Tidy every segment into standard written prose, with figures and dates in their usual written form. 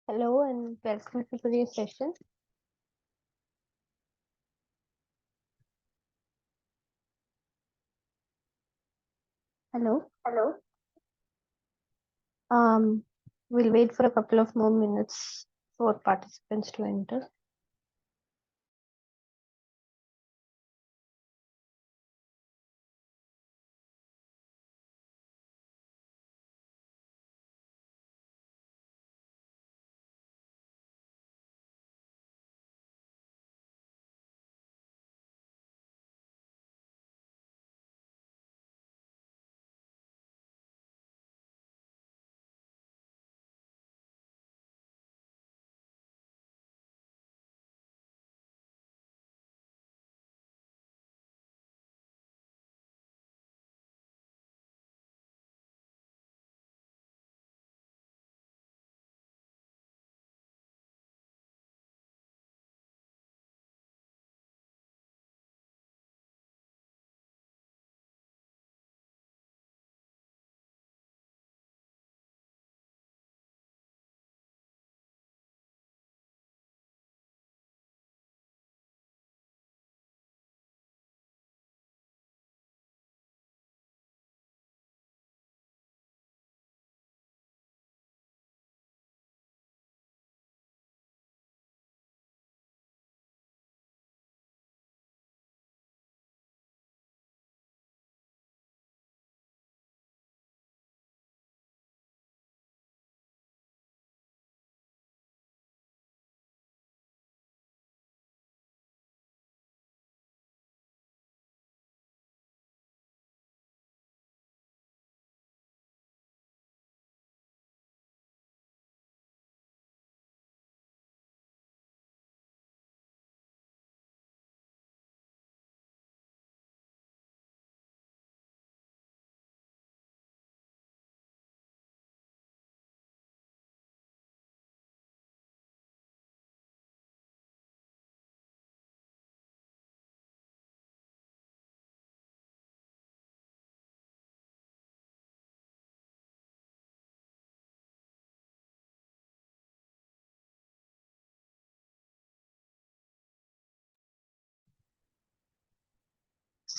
Hello and welcome to today's session. Hello. Hello. Um, we'll wait for a couple of more minutes for participants to enter.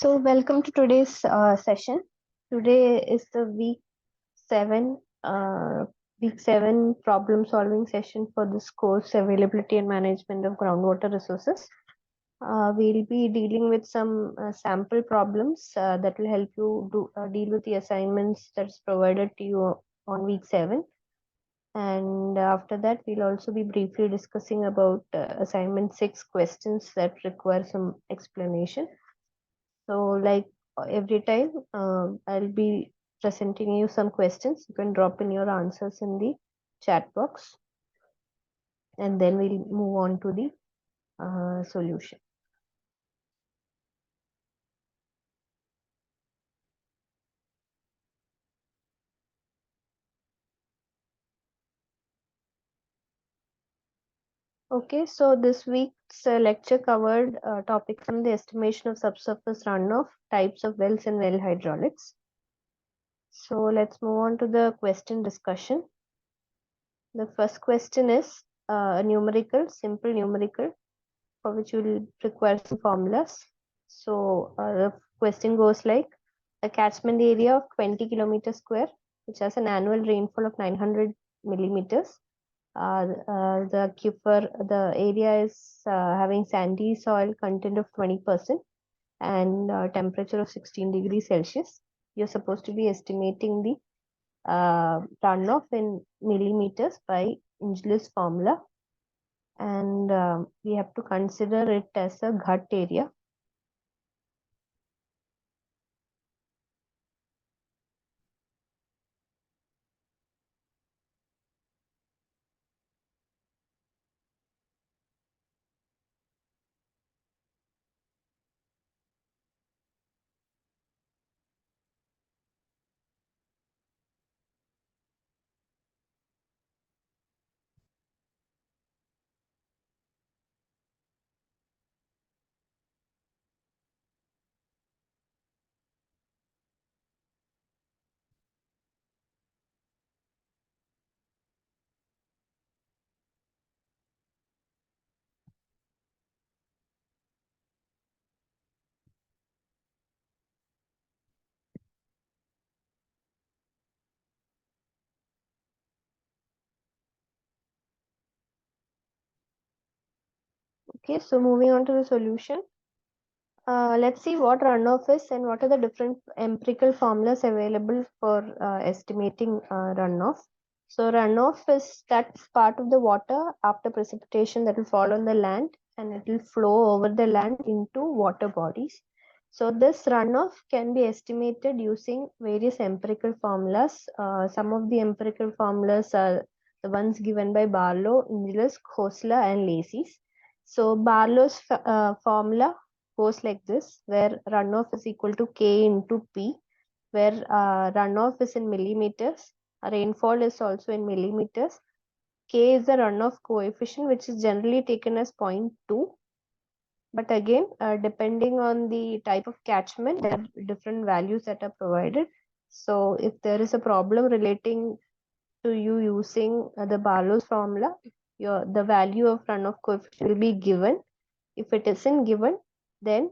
So, welcome to today's session. Today is the seven, uh, week seven problem solving session for this course, Availability and Management of Groundwater Resources. We'll be dealing with some sample problems that will help you deal with the assignments that's provided to you on week seven. And after that, we'll also be briefly discussing about assignment six questions that require some explanation. So, like every time, I'll be presenting you some questions. You can drop in your answers in the chat box, and then we'll move on to the solution. Okay, so this week's lecture covered topics on the estimation of subsurface runoff, types of wells, and well hydraulics. So let's move on to the question discussion. The first question is a numerical, simple numerical, for which you will require some formulas. So the question goes like a catchment area of 20 kilometers square, which has an annual rainfall of 900 millimeters. The aquifer, the area is having sandy soil content of 20% and temperature of 16 degrees Celsius. You're supposed to be estimating the runoff in millimeters by English formula, and we have to consider it as a gut area. Okay, so moving on to the solution. Let's see what runoff is and what are the different empirical formulas available for estimating runoff. So runoff is that part of the water after precipitation that will fall on the land and it will flow over the land into water bodies. So this runoff can be estimated using various empirical formulas. Some of the empirical formulas are the ones given by Barlow, Inglis, Khosla and Lacey's. So Barlow's formula goes like this, where runoff is equal to K into P, where runoff is in millimeters, rainfall is also in millimeters. K is the runoff coefficient, which is generally taken as 0.2. But again, depending on the type of catchment, there are different values that are provided. So if there is a problem relating to you using the Barlow's formula, the value of runoff coefficient will be given. If it isn't given, then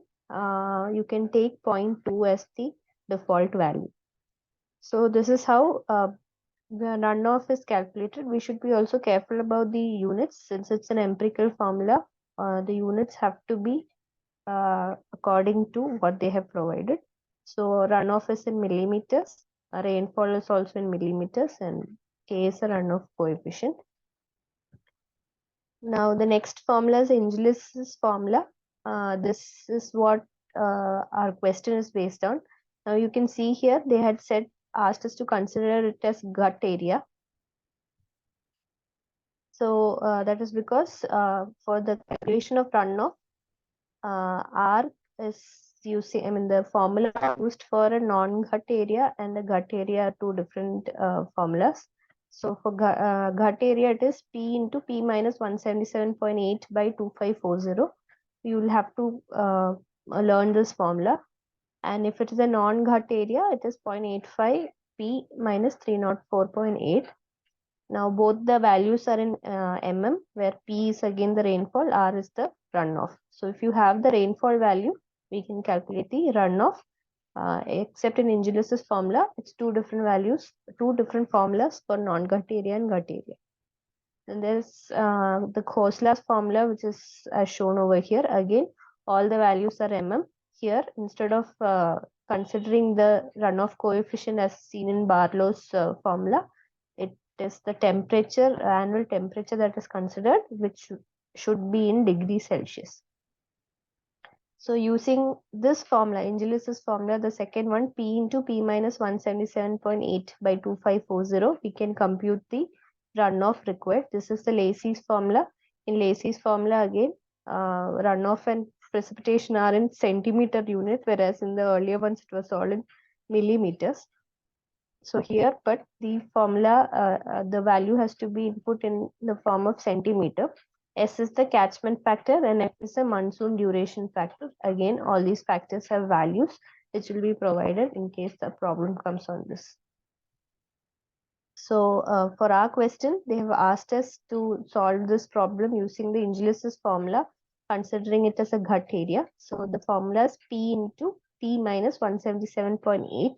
you can take 0.2 as the default value. So this is how the runoff is calculated. We should be also careful about the units since it's an empirical formula. The units have to be according to what they have provided. So runoff is in millimeters, rainfall is also in millimeters, and K is the runoff coefficient. Now the next formula is Inglis's formula. This is what our question is based on. Now you can see here they had asked us to consider it as gut area. So that is because for the calculation of runoff, R is using, the formula used for a non-gut area and a gut area are two different formulas. So for gut area, it is P into P minus 177.8 by 2540. You will have to learn this formula. And if it is a non-gut area, it is 0.85 P minus 304.8. Now both the values are in mm, where P is again the rainfall, R is the runoff. So if you have the rainfall value, we can calculate the runoff. Except in Angelus's formula, it's two different values, two different formulas for non-gut area and gut area. And there's the Khosla's formula, which is as shown over here. Again, all the values are mm. Here, instead of considering the runoff coefficient as seen in Barlow's formula, it is the temperature, annual temperature that is considered, which should be in degrees Celsius. So using this formula, Angelus's formula, the second one, P into P minus 177.8 by 2540, we can compute the runoff required. This is the Lacey's formula. In Lacey's formula, again, runoff and precipitation are in centimeter unit, whereas in the earlier ones, it was all in millimeters. So here, but the formula, the value has to be input in the form of centimeter. S is the catchment factor and F is the monsoon duration factor. Again, all these factors have values which will be provided in case the problem comes on this. So for our question, they have asked us to solve this problem using the Angelus's formula, considering it as a gut area. So the formula is P into P minus 177.8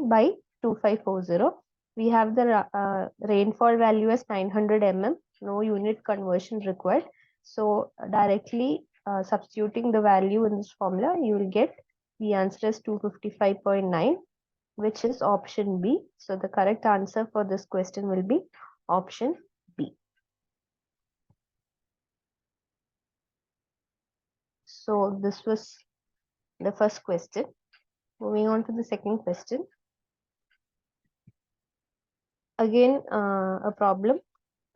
by 2540. We have the rainfall value as 900 mm, no unit conversion required. So directly substituting the value in this formula, you will get the answer is 255.9, which is option B. So the correct answer for this question will be option B. So this was the first question. Moving on to the second question. Again, a problem.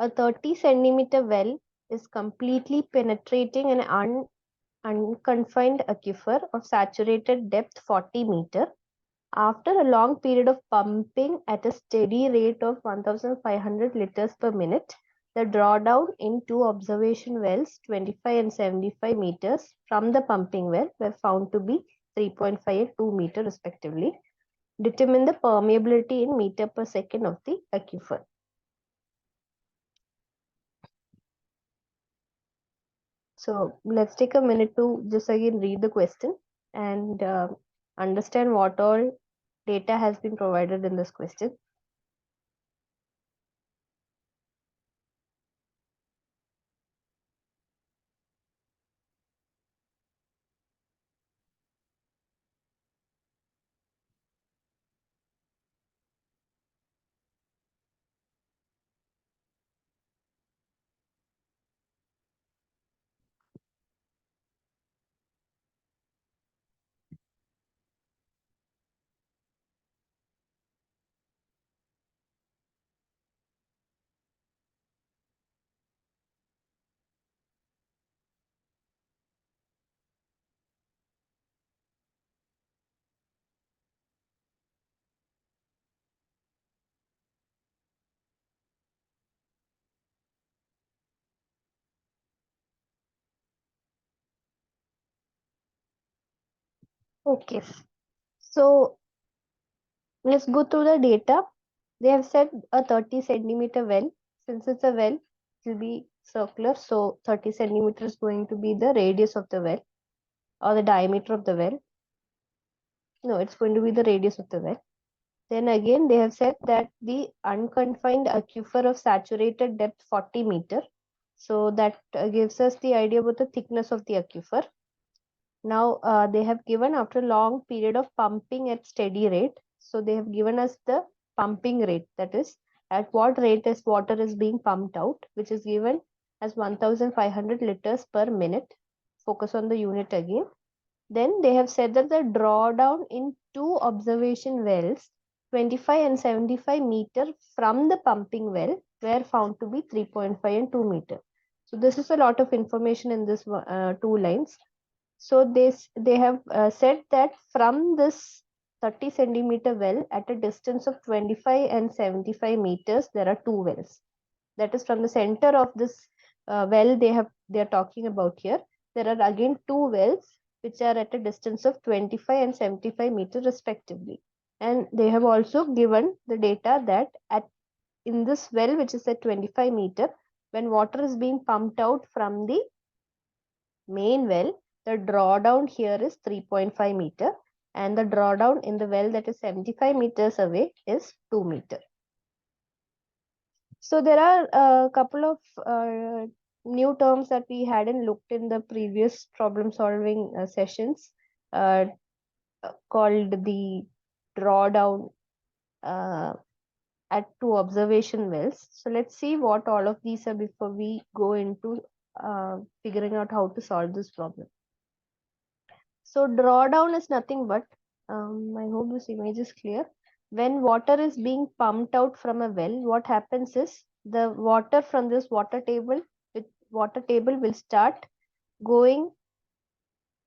A 30 centimeter well is completely penetrating an unconfined aquifer of saturated depth 40 meter. After a long period of pumping at a steady rate of 1,500 liters per minute, the drawdown in two observation wells, 25 and 75 meters from the pumping well, were found to be 3.5 and 2 meter respectively. Determine the permeability in meter per second of the aquifer. So let's take a minute to just again read the question and understand what all data has been provided in this question. Okay, so let's go through the data. They have said a 30 centimeter well. Since it's a well, it will be circular. So 30 centimeters is going to be the radius of the well or the diameter of the well. No, it's going to be the radius of the well. Then again, they have said that the unconfined aquifer of saturated depth 40 meter. So that gives us the idea about the thickness of the aquifer. Now they have given after a long period of pumping at steady rate. So they have given us the pumping rate, that is at what rate is water is being pumped out, which is given as 1500 liters per minute. Focus on the unit again. Then they have said that the drawdown in two observation wells, 25 and 75 meter from the pumping well, were found to be 3.5 and 2 meter. So this is a lot of information in this two lines. So they have said that from this 30 centimeter well at a distance of 25 and 75 meters, there are two wells. That is from the center of this well they are talking about here. There are again two wells which are at a distance of 25 and 75 meters respectively. And they have also given the data that at in this well which is at 25 meter, when water is being pumped out from the main well, the drawdown here is 3.5 meter and the drawdown in the well that is 75 meters away is 2 meter. So there are a couple of new terms that we hadn't looked in the previous problem solving sessions uh, called the drawdown uh, at two observation wells. So let's see what all of these are before we go into figuring out how to solve this problem. So drawdown is nothing but, I hope this image is clear. When water is being pumped out from a well, what happens is the water from this water table will start going,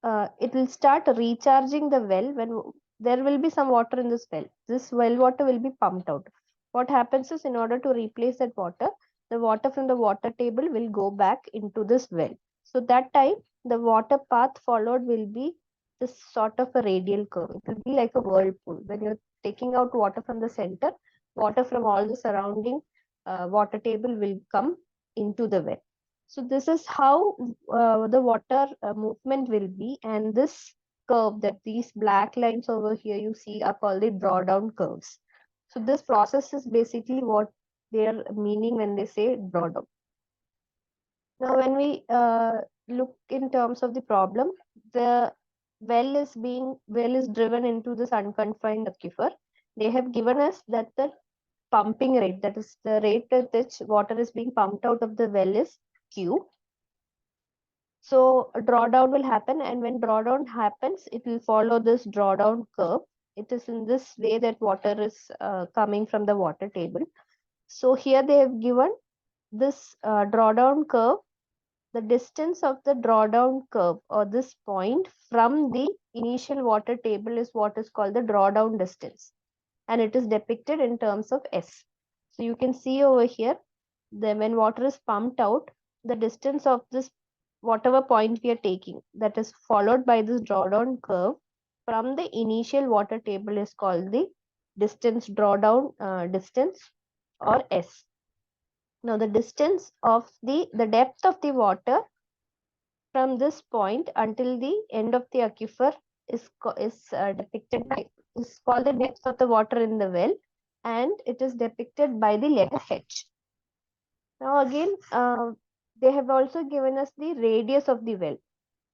it will start recharging the well when there will be some water in this well. This well water will be pumped out. What happens is in order to replace that water, the water from the water table will go back into this well. So that time the water path followed will be this sort of a radial curve. It will be like a whirlpool. When you're taking out water from the center, water from all the surrounding water table will come into the well. So this is how the water movement will be, and this curve, that these black lines over here you see are called the drawdown curves. So this process is basically what they are meaning when they say drawdown. Now when we look in terms of the problem, the well is driven into this unconfined aquifer. They have given us that the pumping rate, that is the rate at which water is being pumped out of the well, is Q. So a drawdown will happen, and when drawdown happens, it will follow this drawdown curve. It is in this way that water is coming from the water table. So here they have given this drawdown curve. The distance of the drawdown curve or this point from the initial water table is what is called the drawdown distance, and it is depicted in terms of S. So you can see over here, when water is pumped out, the distance of this whatever point we are taking, that is followed by this drawdown curve from the initial water table, is called the distance drawdown distance, or S. Now the distance of the depth of the water from this point until the end of the aquifer is depicted by, is called the depth of the water in the well, and it is depicted by the letter H. Now again, they have also given us the radius of the well,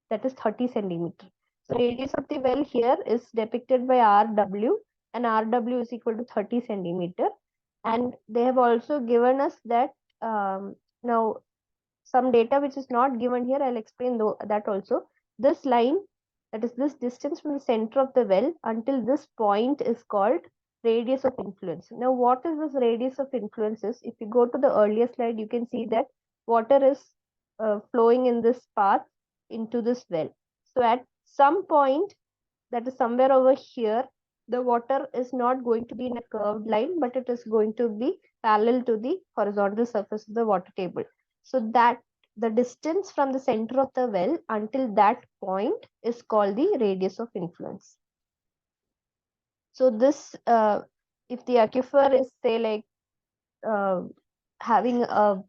that is 30 centimeter. So radius of the well here is depicted by RW, and RW is equal to 30 centimeter. And they have also given us that now some data which is not given here, I'll explain that also. This line, that is this distance from the center of the well until this point, is called radius of influence. Now what is this radius of influence is, if you go to the earlier slide, you can see that water is flowing in this path into this well. So at some point, that is somewhere over here, the water is not going to be in a curved line, but it is going to be parallel to the horizontal surface of the water table. So that the distance from the center of the well until that point is called the radius of influence. So this, if the aquifer is say like having a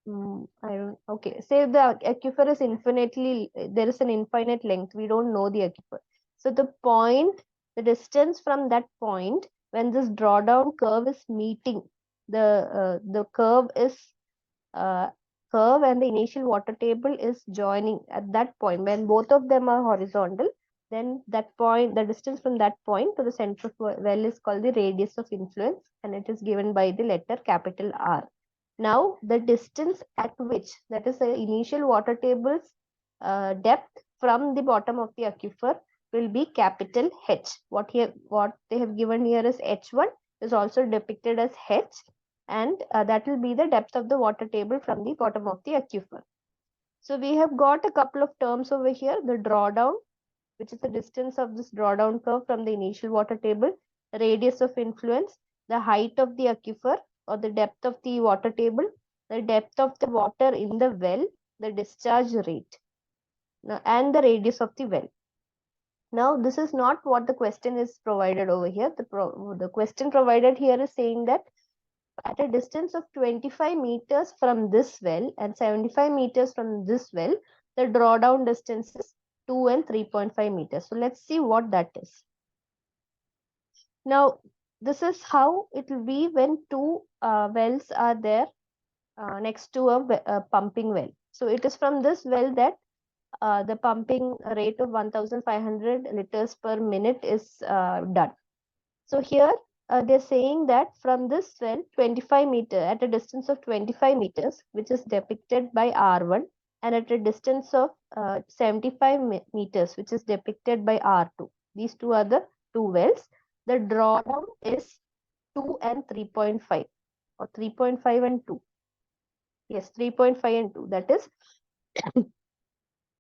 I don't, okay, say the aquifer is infinitely, there is an infinite length, we don't know the aquifer. So the point, the distance from that point when this drawdown curve is meeting, the curve is uh, curve and the initial water table is joining at that point. When both of them are horizontal, then that point, the distance from that point to the center of well is called the radius of influence, and it is given by the letter capital R. Now, the distance at which, that is the initial water table's depth from the bottom of the aquifer, will be capital H. What they have given here is H1 is also depicted as H, and that will be the depth of the water table from the bottom of the aquifer. So we have got a couple of terms over here. The drawdown, which is the distance of this drawdown curve from the initial water table, radius of influence, the height of the aquifer or the depth of the water table, the depth of the water in the well, the discharge rate, and the radius of the well. Now, this is not what the question is provided over here. The question provided here is saying that at a distance of 25 meters from this well and 75 meters from this well, the drawdown distance is 2 and 3.5 meters. So let's see what that is. Now, this is how it will be when two wells are there next to a pumping well. So it is from this well that the pumping rate of 1500 liters per minute is done. So here they're saying that from this well, 25 meter, at a distance of 25 meters, which is depicted by R1, and at a distance of 75 meters, which is depicted by R2. These two are the two wells. The drawdown is 2 and 3.5, or 3.5 and 2. Yes, 3.5 and 2. That is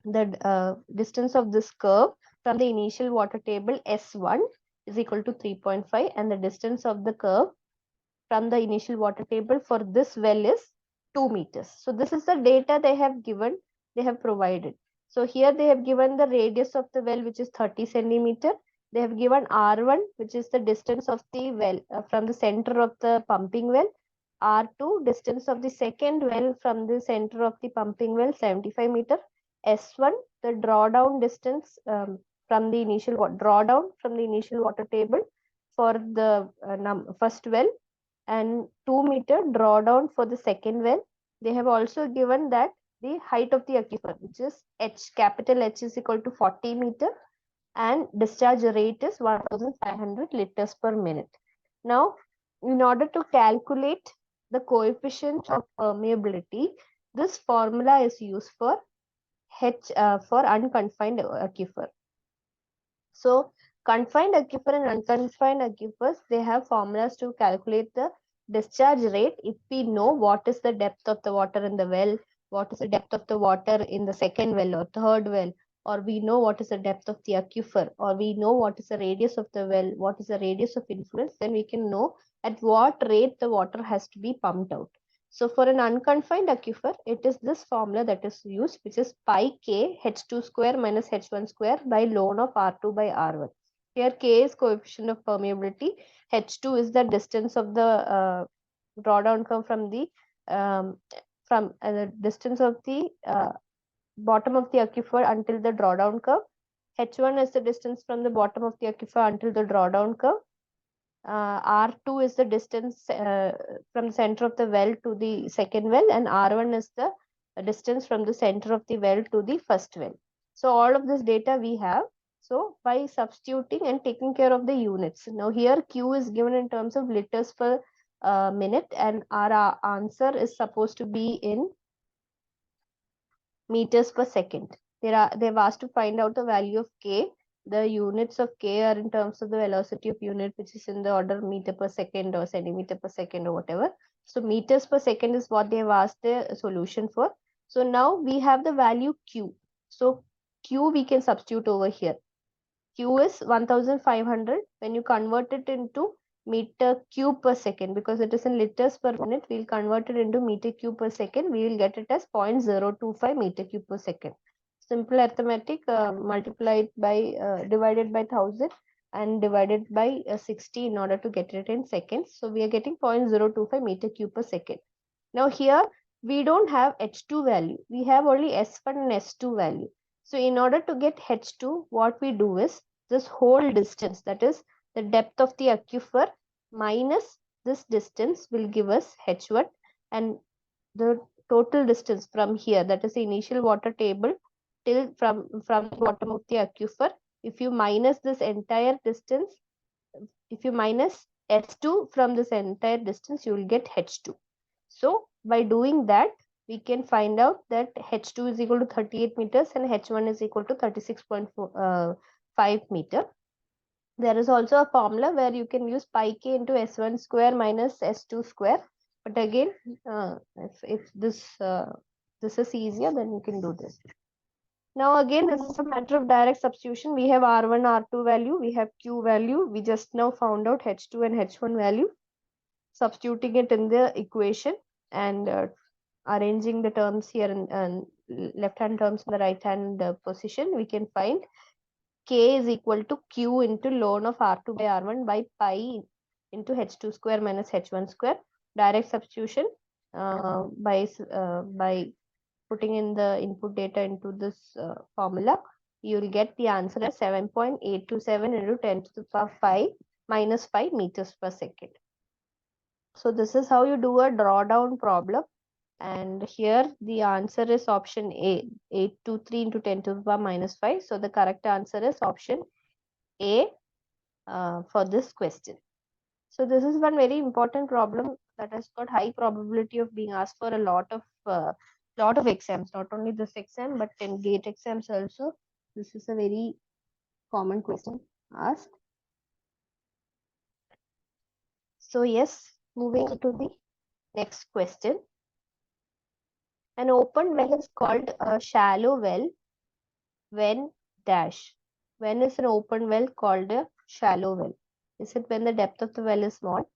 the distance of this curve from the initial water table S1 is equal to 3.5, and the distance of the curve from the initial water table for this well is 2 meters. So this is the data they have given, they have provided. So here they have given the radius of the well, which is 30 centimeter. They have given R1, which is the distance of the well from the center of the pumping well. R2, distance of the second well from the center of the pumping well, 75 meter. S1, the drawdown distance from the initial drawdown from the initial water table for the first well, and 2 meter drawdown for the second well. They have also given that the height of the aquifer, which is H, capital H is equal to 40 meter, and discharge rate is 1500 liters per minute. Now, in order to calculate the coefficient of permeability, this formula is used for H for unconfined aquifer. So confined aquifer and unconfined aquifers, they have formulas to calculate the discharge rate if we know what is the depth of the water in the well, what is the depth of the water in the second well or third well, or we know what is the depth of the aquifer, or we know what is the radius of the well, what is the radius of influence, then we can know at what rate the water has to be pumped out. So for an unconfined aquifer, it is this formula that is used, which is pi k h2 square minus h1 square by ln of r2 by r1. Here k is coefficient of permeability, h2 is the distance of the drawdown curve from the distance of the bottom of the aquifer until the drawdown curve. H1 is the distance from the bottom of the aquifer until the drawdown curve. R2 is the distance from the center of the well to the second well, and R1 is the distance from the center of the well to the first well. So all of this data we have. So by substituting and taking care of the units. Now here Q is given in terms of liters per minute, and our answer is supposed to be in meters per second. They've asked to find out the value of K. The units of K are in terms of the velocity of unit, which is in the order meter per second or centimeter per second or whatever. So meters per second is what they have asked the solution for. So now we have the value Q. So Q we can substitute over here. Q is 1500. When you convert it into meter cube per second, because it is in liters per minute. We'll convert it into meter cube per second. We will get it as 0.025 meter cube per second. Simple arithmetic, multiplied by divided by 1000 and divided by 60 in order to get it in seconds. So we are getting 0.025 meter cube per second. Now here we don't have H2 value. We have only S1 and S2 value. So in order to get H2, what we do is this whole distance, that is the depth of the aquifer minus this distance, will give us H1, and the total distance from here, that is the initial water table till from the bottom of the aquifer. If you minus this entire distance, if you minus S2 from this entire distance, you will get H2. So by doing that, we can find out that H2 is equal to 38 meters and H1 is equal to 36.5 meter. There is also a formula where you can use pi k into S1 square minus S2 square. But again, if this is easier, then you can do this. Now again, this is a matter of direct substitution. We have R1, R2 value, we have Q value. We just now found out H2 and H1 value. Substituting it in the equation and arranging the terms here and left hand terms in the right hand position, we can find K is equal to Q into ln of R2 by R1 by pi into H2 square minus H1 square. Direct substitution by putting in the input data into this formula, you will get the answer as 7.827 into 10 to the power 5 minus 5 meters per second. So this is how you do a drawdown problem. And here the answer is option A, 823 into 10 to the power minus 5. So the correct answer is option A for this question. So this is one very important problem that has got high probability of being asked for a lot of exams, not only this exam, but in GATE exams also. This is a very common question asked. So yes, moving to the next question. An open well is called a shallow well when dash. When is an open well called a shallow well? Is it when the depth of the well is small,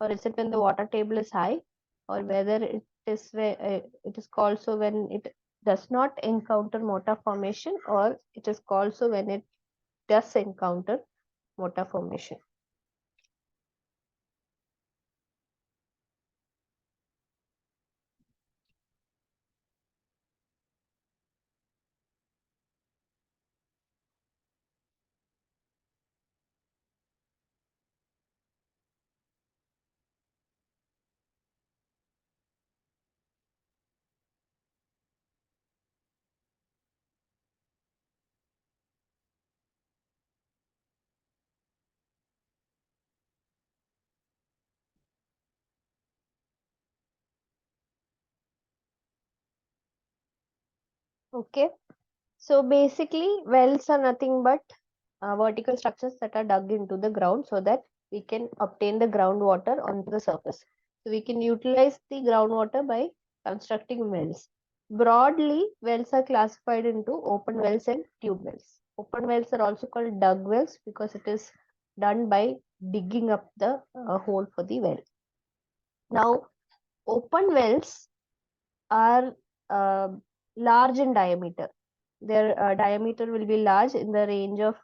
or is it when the water table is high, or whether it is called so when it does not encounter mortar formation, or it is called so when it does encounter mortar formation? Okay, so basically wells are nothing but vertical structures that are dug into the ground so that we can obtain the groundwater onto the surface. So we can utilize the groundwater by constructing wells. Broadly, wells are classified into open wells and tube wells. Open wells are also called dug wells because it is done by digging up the hole for the well. Now, open wells are large in diameter. Their diameter will be large in the range of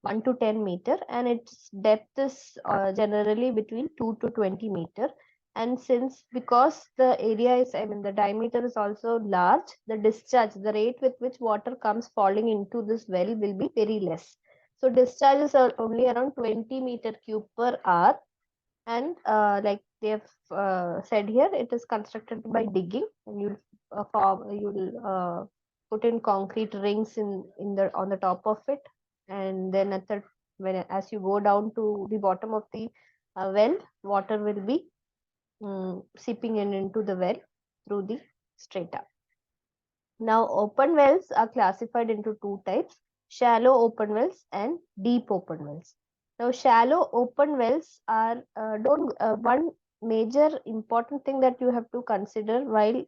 1 to 10 meter, and its depth is generally between 2 to 20 meter. And because the area is, the diameter is also large, the discharge, the rate with which water comes falling into this well will be very less. So discharges are only around 20 meter cube per hour, and like they have said here, it is constructed by digging, and you'll put in concrete rings in the on the top of it, and then as you go down to the bottom of the well, water will be seeping into the well through the strata. Now open wells are classified into two types: shallow open wells and deep open wells. Now shallow open wells are one major important thing that you have to consider while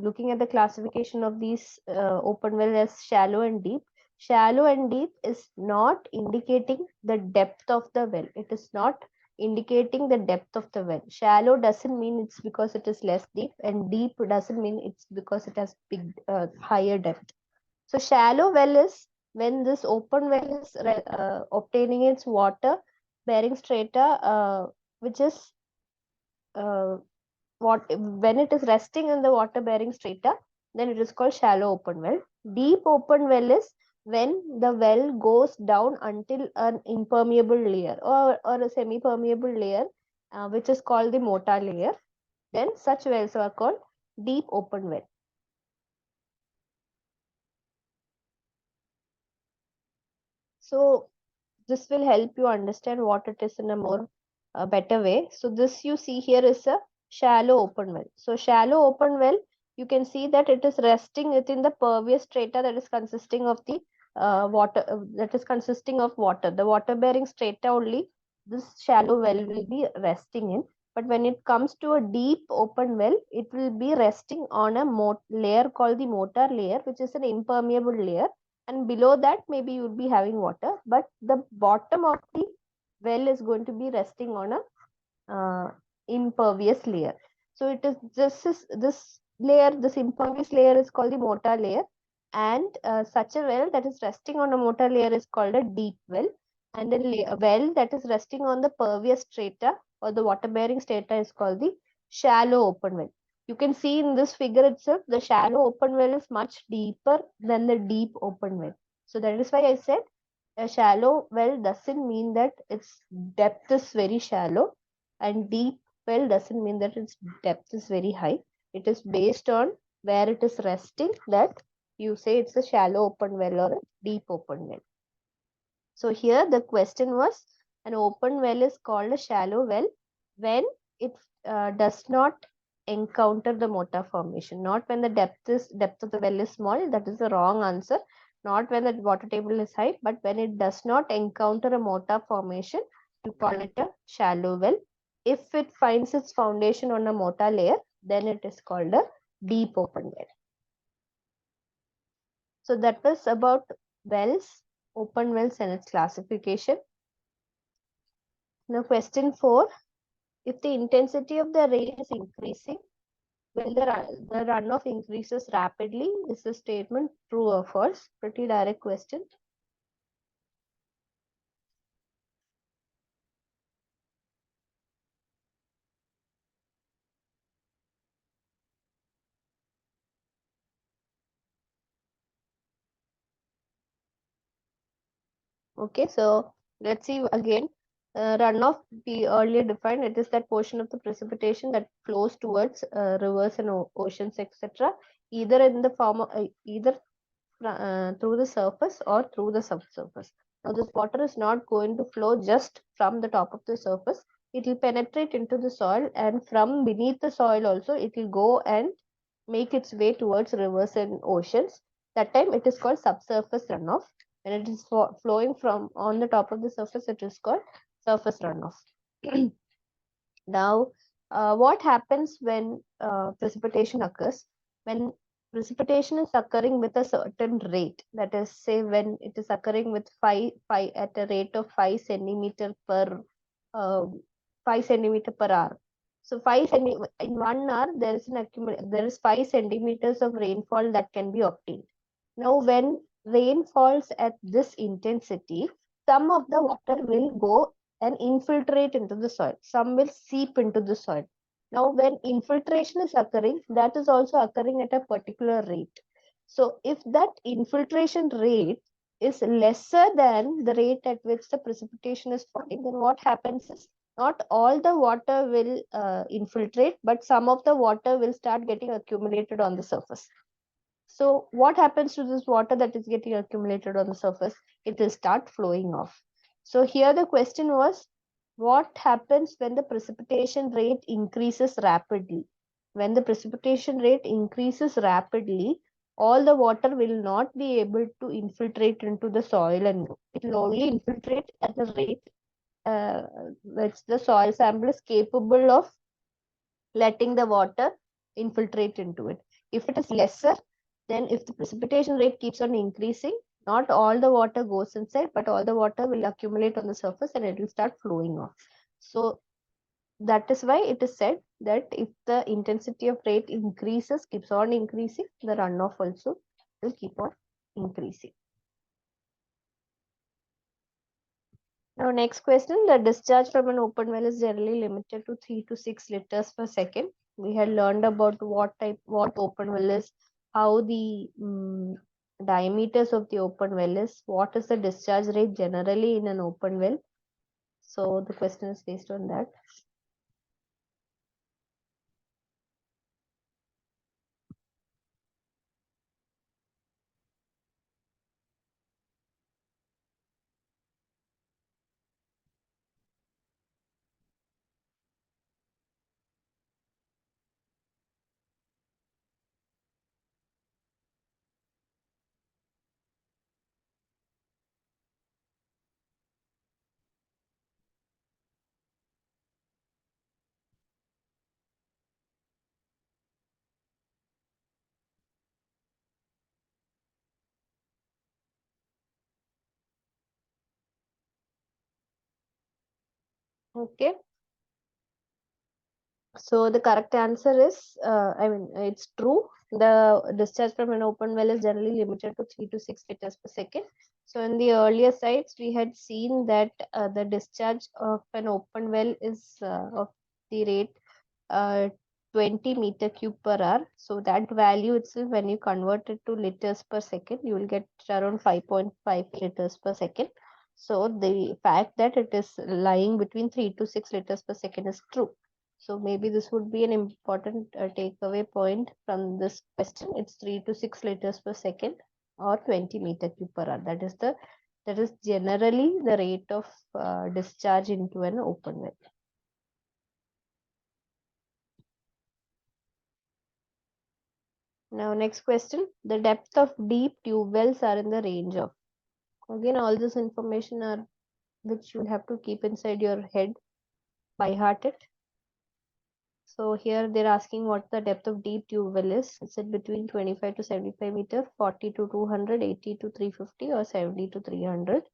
looking at the classification of these open wells as shallow and deep. Shallow and deep is not indicating the depth of the well. It is not indicating the depth of the well. Shallow doesn't mean it's because it is less deep, and deep doesn't mean it's because it has higher depth. So shallow well is when this open well is obtaining its water bearing strata, which is when it is resting in the water bearing strata, then it is called shallow open well. Deep open well is when the well goes down until an impermeable layer or a semi permeable layer, which is called the mortar layer. Then such wells are called deep open well. So this will help you understand what it is in a more better way. So this you see here is a shallow open well. So shallow open well, you can see that it is resting within the pervious strata that is consisting of the water, the water bearing strata only this shallow well will be resting in. But when it comes to a deep open well, it will be resting on a layer called the mortar layer, which is an impermeable layer, and below that maybe you will be having water, but the bottom of the well is going to be resting on a impervious layer. So it is this layer, this impervious layer is called the mortar layer, and such a well that is resting on a mortar layer is called a deep well, and a well that is resting on the pervious strata or the water bearing strata is called the shallow open well. You can see in this figure itself, the shallow open well is much deeper than the deep open well. So that is why I said a shallow well doesn't mean that its depth is very shallow, and deep well doesn't mean that its depth is very high. It is based on where it is resting that you say it's a shallow open well or a deep open well. So here the question was, an open well is called a shallow well when it does not encounter the mortar formation, not when the depth of the well is small. That is the wrong answer. Not when the water table is high, but when it does not encounter a mortar formation, you call it a shallow well. If it finds its foundation on a mortar layer, then it is called a deep open well. So that was about wells, open wells and its classification. Now question 4, if the intensity of the rain is increasing, will the runoff increases rapidly? Is the statement true or false? Pretty direct question. Okay, so let's see again. Runoff, we earlier defined, it is that portion of the precipitation that flows towards rivers and oceans, etc., either in the form of either through the surface or through the subsurface. Now, this water is not going to flow just from the top of the surface. It will penetrate into the soil, and from beneath the soil also, it will go and make its way towards rivers and oceans. That time, it is called subsurface runoff. When it is flowing from on the top of the surface, it is called surface runoff. Now, what happens when precipitation occurs? When precipitation is occurring with a certain rate, that is, say, when it is occurring with 5 at a rate of 5 centimeter per uh, 5 centimeter per hour. So in 1 hour, there is 5 centimeters of rainfall that can be obtained. Now, when rain falls at this intensity, some of the water will go and infiltrate into the soil. Some will seep into the soil. Now, when infiltration is occurring, that is also occurring at a particular rate. So, if that infiltration rate is lesser than the rate at which the precipitation is falling, then what happens is not all the water will infiltrate, but some of the water will start getting accumulated on the surface. So what happens to this water that is getting accumulated on the surface? It will start flowing off. So here the question was, what happens when the precipitation rate increases rapidly? When the precipitation rate increases rapidly, all the water will not be able to infiltrate into the soil, and it will only infiltrate at the rate which the soil sample is capable of letting the water infiltrate into it. If it is lesser, then if the precipitation rate keeps on increasing, not all the water goes inside, but all the water will accumulate on the surface and it will start flowing off. So that is why it is said that if the intensity of rate increases, keeps on increasing, the runoff also will keep on increasing. Now, next question, the discharge from an open well is generally limited to 3 to 6 liters per second. We had learned about what open well is, how the diameters of the open well is, what is the discharge rate generally in an open well. So the question is based on that. Okay. So the correct answer is, it's true. The discharge from an open well is generally limited to 3 to 6 liters per second. So in the earlier sites, we had seen that the discharge of an open well is of the rate uh, 20 meter cube per hour. So that value itself, when you convert it to liters per second, you will get around 5.5 liters per second. So the fact that it is lying between 3 to 6 liters per second is true. So maybe this would be an important takeaway point from this question. It's 3 to 6 liters per second or 20 meter cube per hour. That is generally the rate of discharge into an open well. Now, next question. The depth of deep tube wells are in the range of. Again, all this information are which you have to keep inside your head, by heart it. So here they're asking what the depth of deep tube well is. Is it between 25 to 75 meter, 40 to 200, 80 to 350, or 70 to 300?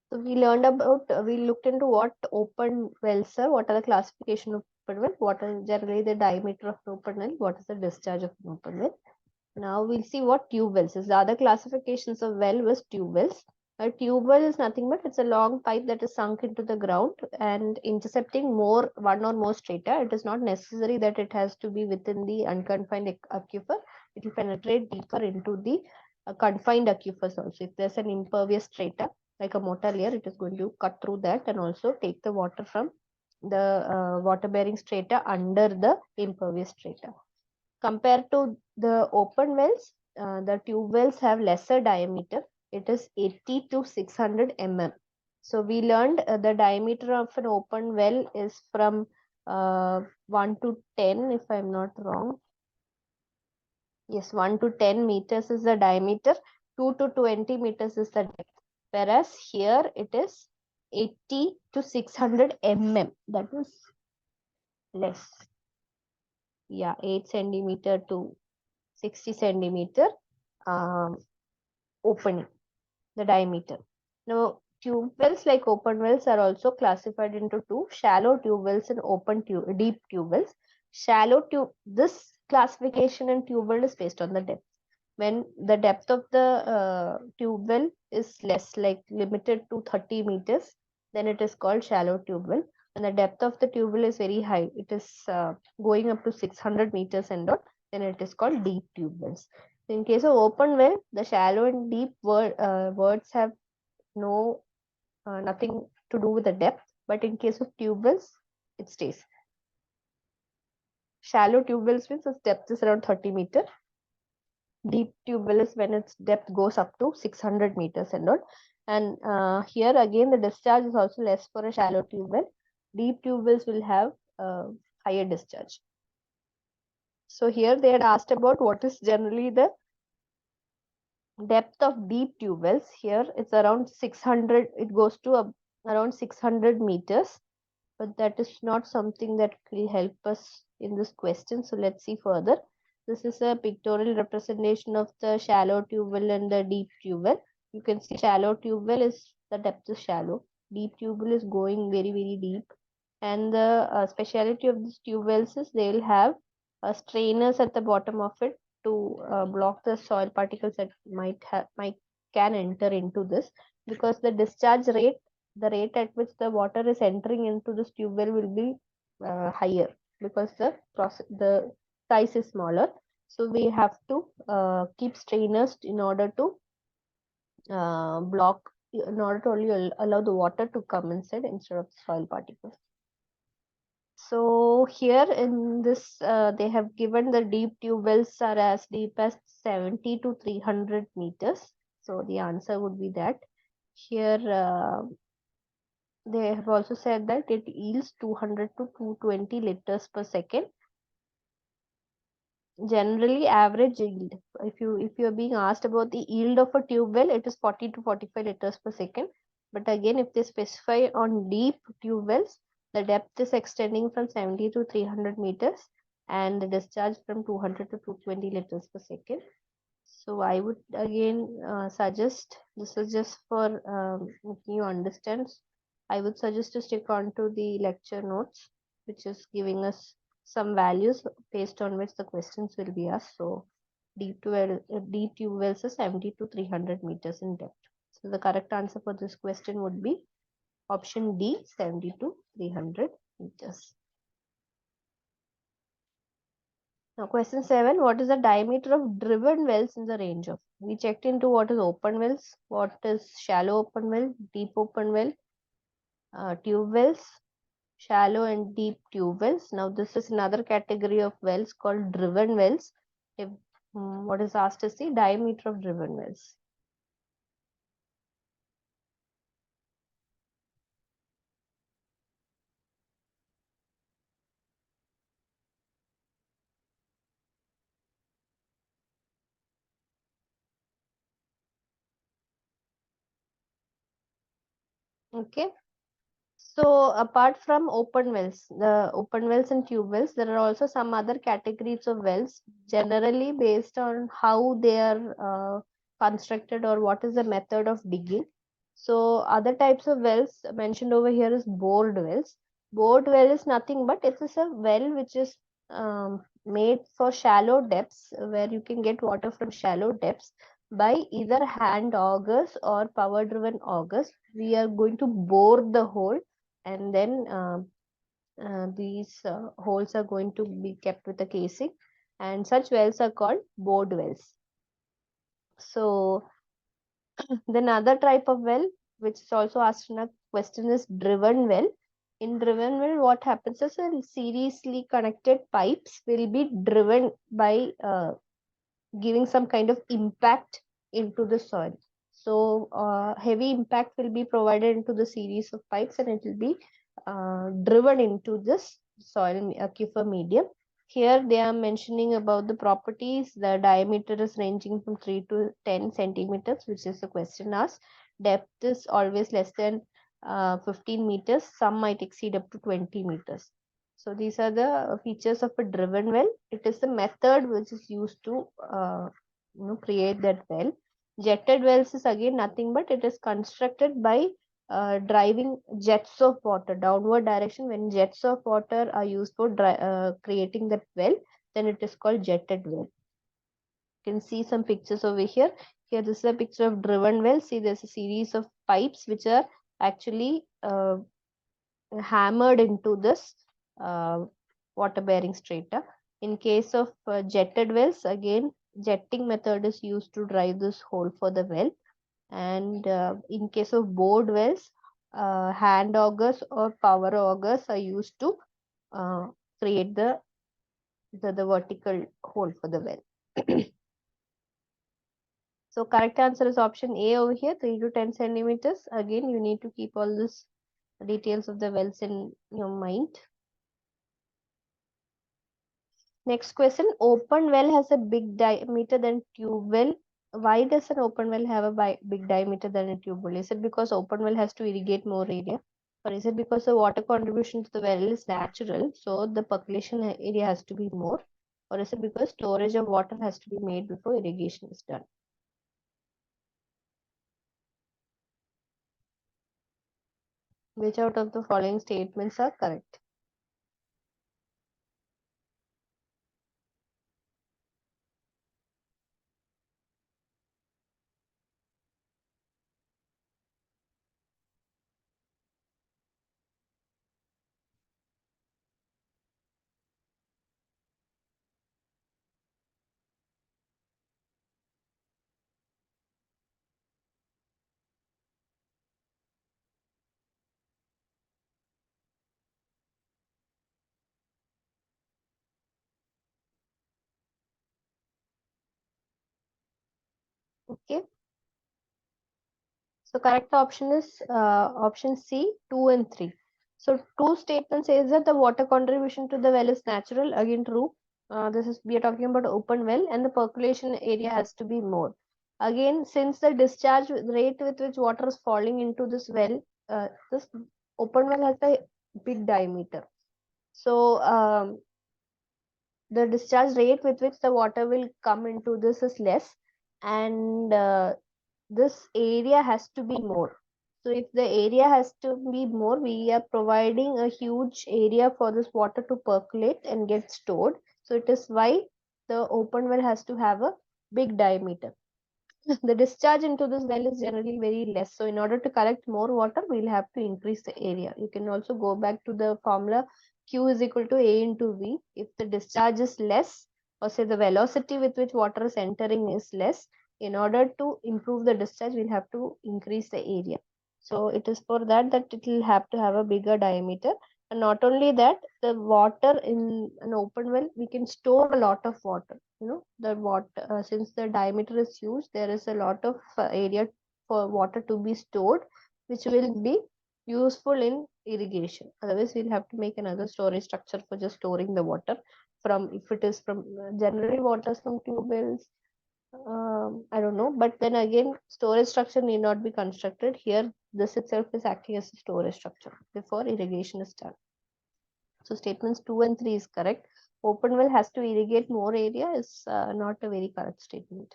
So we learned about, we looked into what open wells are, what are the classification of open well, what is generally the diameter of an open well, what is the discharge of an open well. Now we'll see what tube wells is. The other classifications of well was tube wells. A tube well is nothing but it's a long pipe that is sunk into the ground and intercepting one or more strata. It is not necessary that it has to be within the unconfined aquifer. It will penetrate deeper into the confined aquifers also. If there's an impervious strata like a mortar layer, it is going to cut through that and also take the water from the water bearing strata under the impervious strata. Compared to the open wells, the tube wells have lesser diameter. It is 80 to 600 mm. So we learned the diameter of an open well is from 1 to 10, if I'm not wrong. Yes, 1 to 10 meters is the diameter, 2 to 20 meters is the depth. Whereas here it is 80 to 600 mm. That is less. Yeah, 8 centimeter to 60 centimeter opening, the diameter. Now, tube wells like open wells are also classified into two: shallow tube wells and deep tube wells. This classification in tube well is based on the depth. When the depth of the tube well is less, like limited to 30 meters, then it is called shallow tube well. When the depth of the tube well is very high, it is going up to 600 meters and all, then it is called deep tube wells. In case of open well, the shallow and deep words have nothing to do with the depth, but in case of tube wells, it stays. Shallow tube wells means its depth is around 30 meters. Deep tube well is when its depth goes up to 600 meters and all. And here again, the discharge is also less for a shallow tube well. Deep tube wells will have higher discharge. So here they had asked about what is generally the depth of deep tube wells, here it's around 600, it goes to around 600 meters, but that is not something that will help us in this question. So let's see further. This is a pictorial representation of the shallow tube well and the deep tube well. You can see shallow tube well is, the depth is shallow. Deep tube well is going very, very deep. And the speciality of these tube wells is they will have strainers at the bottom of it to block the soil particles that might can enter into this, because the discharge rate, the rate at which the water is entering into this tube well will be higher, because the size is smaller. So we have to keep strainers in order to block, in order to only allow the water to come inside instead of soil particles. So here in this, they have given the deep tube wells are as deep as 70 to 300 meters. So the answer would be that. Here they have also said that it yields 200 to 220 liters per second. Generally, average yield. If you're being asked about the yield of a tube well, it is 40 to 45 liters per second. But again, if they specify on deep tube wells, the depth is extending from 70 to 300 meters and the discharge from 200 to 220 liters per second. So I would again suggest, this is just for making you understand, I would suggest to stick on to the lecture notes, which is giving us some values based on which the questions will be asked. So deep tube wells are 70 to 300 meters in depth. So the correct answer for this question would be option D, 70 to 300 meters. Now, question 7. What is the diameter of driven wells in the range of? We checked into what is open wells, what is shallow open well, deep open well, tube wells, shallow and deep tube wells. Now, this is another category of wells called driven wells. If what is asked is the diameter of driven wells. Okay. So apart from open wells, the open wells and tube wells, there are also some other categories of wells, generally based on how they are constructed or what is the method of digging. So other types of wells mentioned over here is bored wells. Bored well is nothing but it is a well which is made for shallow depths, where you can get water from shallow depths by either hand augers or power driven augers. We are going to bore the hole, and then these holes are going to be kept with a casing, and such wells are called bored wells. So then other type of well which is also asked in a question is driven well. In driven well, what happens is a seriously connected pipes will be driven by giving some kind of impact into the soil. So heavy impact will be provided into the series of pipes, and it will be driven into this soil aquifer medium. Here they are mentioning about the properties. The diameter is ranging from 3 to 10 centimeters, which is the question asked. Depth is always less than 15 meters. Some might exceed up to 20 meters. So these are the features of a driven well. It is the method which is used to create that well. Jetted wells is again nothing but it is constructed by driving jets of water downward direction. When jets of water are used for creating that well, then it is called jetted well. You can see some pictures over here. Here this is a picture of driven well. See, there's a series of pipes which are actually hammered into this water bearing strata. In case of jetted wells, again jetting method is used to drive this hole for the well. And in case of bored wells, hand augers or power augers are used to create the vertical hole for the well. So correct answer is option A over here, 3 to 10 centimeters. Again, you need to keep all this details of the wells in your mind. Next question, open well has a big diameter than tube well. why does an open well have a big diameter than a tube well? Is it because open well has to irrigate more area, or is it because the water contribution to the well is natural, so the percolation area has to be more, or is it because storage of water has to be made before irrigation is done? Which out of the following statements are correct? Okay. So correct option is option C, 2 and 3. So two statements says that the water contribution to the well is natural. Again, true. This is we are talking about open well, and the percolation area has to be more. Again, since the discharge rate with which water is falling into this well, this open well has a big diameter. So the discharge rate with which the water will come into this is less, and this area has to be more. So if the area has to be more, we are providing a huge area for this water to percolate and get stored. So it is why the open well has to have a big diameter. The discharge into this well is generally very less. So in order to collect more water, we'll have to increase the area. You can also go back to the formula Q is equal to A into V. If the discharge is less, or say the velocity with which water is entering is less, in order to improve the discharge, we'll have to increase the area. So it is for that that it will have to have a bigger diameter. And not only that, the water in an open well, we can store a lot of water. The water, since the diameter is huge, there is a lot of area for water to be stored, which will be useful in irrigation. Otherwise, we'll have to make another storage structure for just storing the water from, if it is from generally waters from tube wells, I don't know, but then again, storage structure need not be constructed here. This itself is acting as a storage structure before irrigation is done. So statements 2 and 3 is correct. Open well has to irrigate more area is not a very correct statement.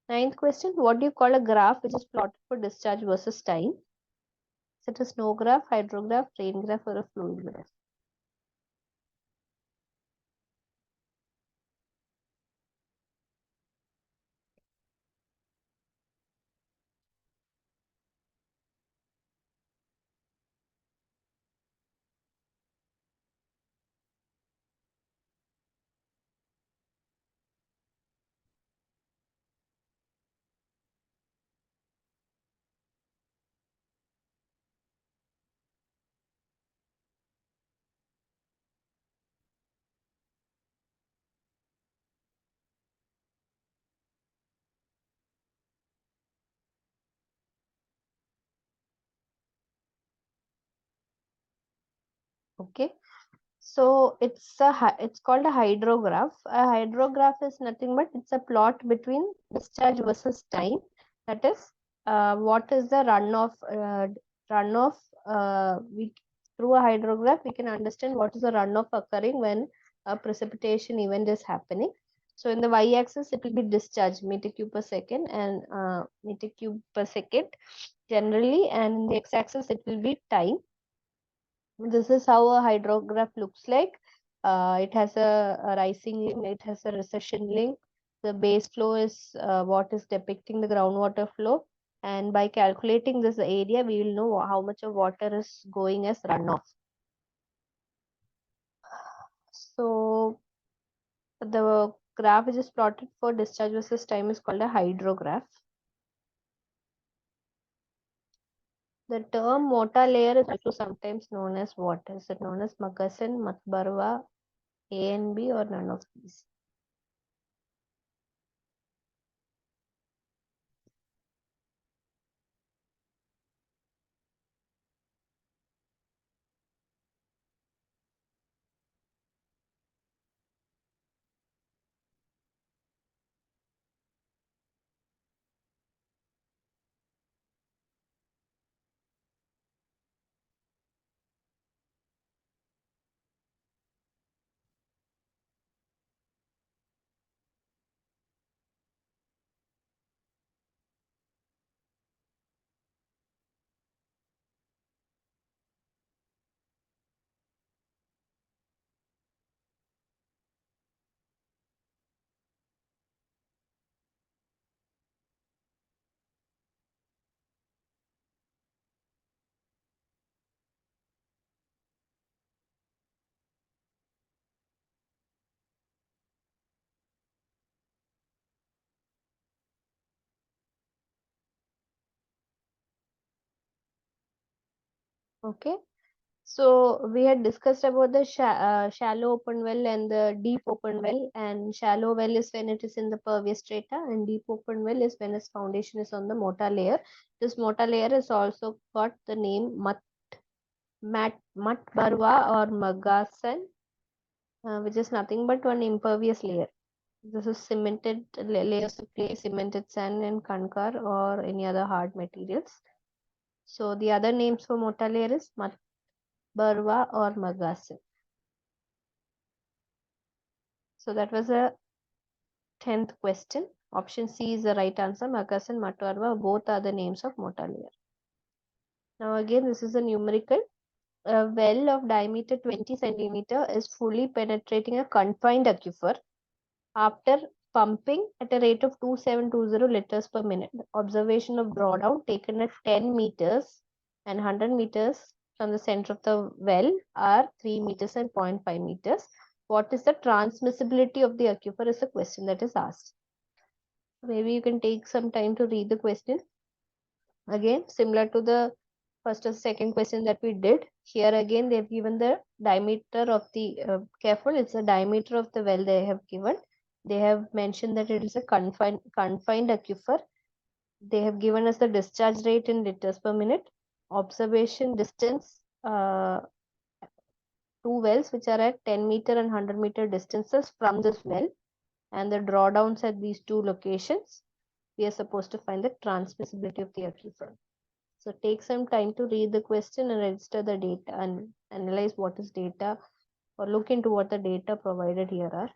Ninth question, what do you call a graph which is plotted for discharge versus time? Is it a snow graph, hydrograph, rain graph, or a fluid graph? Okay. So it's called a hydrograph. A hydrograph is nothing but it's a plot between discharge versus time. That is, what is the runoff? We through a hydrograph we can understand what is the runoff occurring when a precipitation event is happening. So in the y-axis it will be discharge meter cube per second and meter cube per second generally, and in the x-axis it will be time. This is how a hydrograph looks like. It has a rising link, it has a recession link. The base flow is what is depicting the groundwater flow. And by calculating this area, we will know how much of water is going as runoff. So the graph which is plotted for discharge versus time is called a hydrograph. The term mota layer is also sometimes known as what? Is it known as Makasan, Matbarwa, A and B, or none of these? Okay. So we had discussed about the shallow open well and the deep open well. And shallow well is when it is in the pervious strata, and deep open well is when its foundation is on the mortar layer. This mortar layer has also got the name mat barwa or magasan, which is nothing but one impervious layer. This is cemented layers of clay, cemented sand, and kankar or any other hard materials. So the other names for mortar layer is mat barwa or magasan. So that was a 10th question. Option C is the right answer. Magas and Matwarwa both are the names of mortar layer. Now again, this is a numerical. A well of diameter 20 centimeter is fully penetrating a confined aquifer after pumping at a rate of 2720 liters per minute. The observation of drawdown taken at 10 meters and 100 meters from the center of the well are 3 meters and 0.5 meters. What is the transmissibility of the aquifer is a question that is asked. Maybe you can take some time to read the question. Again, similar to the first or second question that we did. Here again, they've given the diameter of the, careful, it's the diameter of the well they have given. They have mentioned that it is a confined aquifer. They have given us the discharge rate in liters per minute. Observation distance, two wells which are at 10 meter and 100 meter distances from this well, and the drawdowns at these two locations. We are supposed to find the transmissibility of the aquifer. So take some time to read the question and register the data and analyze what is data, or look into what the data provided here are.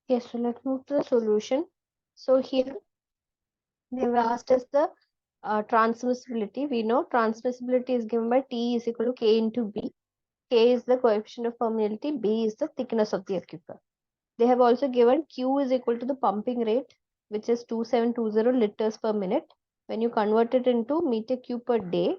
Yes, so let's move to the solution. So here they've asked us the transmissibility. We know transmissibility is given by T is equal to K into B. K is the coefficient of permeability, B is the thickness of the aquifer. They have also given Q is equal to the pumping rate, which is 2720 liters per minute. When you convert it into meter cube per day.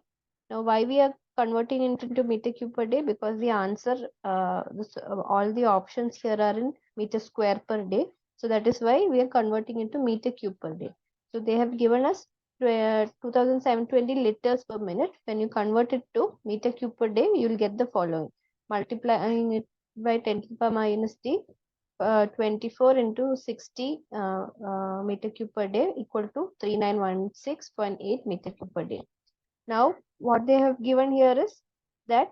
Now, why we are converting it into meter cube per day? Because the answer, all the options here are in meter square per day. So that is why we are converting into meter cube per day. So they have given us 2720 liters per minute. When you convert it to meter cube per day, you will get the following. Multiplying it by 10 to the power minus d, 24 into 60 meter cube per day equal to 3916.8 meter cube per day. Now, what they have given here is that